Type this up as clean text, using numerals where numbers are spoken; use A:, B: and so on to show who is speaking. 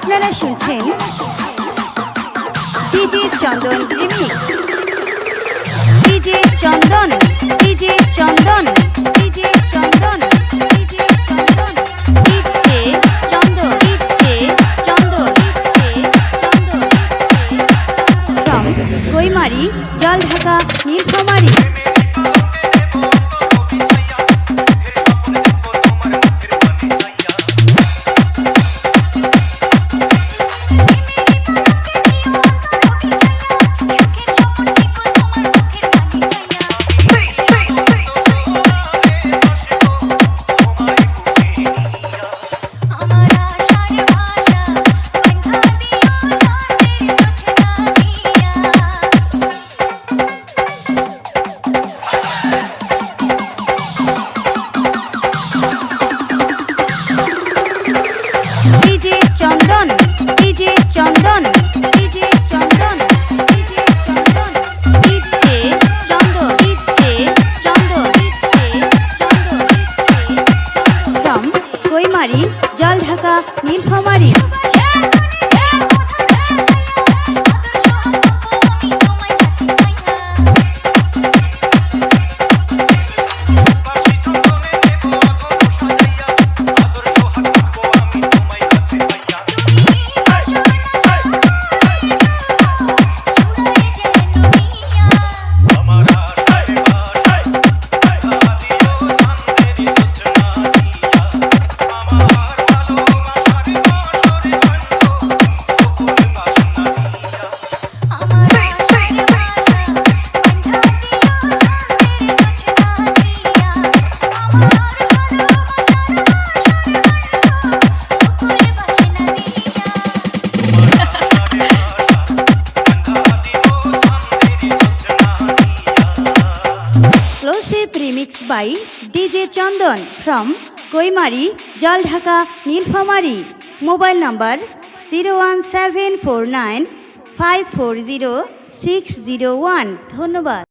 A: আপনারা শুনছেন DJ Chandan remix. DJ Chandan, DJ Chandan, DJ Chandan, DJ Chandan, DJ Chandan, DJ Chandan, DJ Chandan. from Koimari, Jaldhaka, Nilphamari. DJ Chandan, DJ Chandan, DJ Chandan, DJ Chandan, DJ Chandan, DJ Chandan, DJ Chandan. from Koimari, Jaldhaka, Nilphamari. Exclusive remix by DJ Chandan from Koimari, Jaldhaka, Nilphamari. Mobile number 01749 540 601। ধন্যবাদ।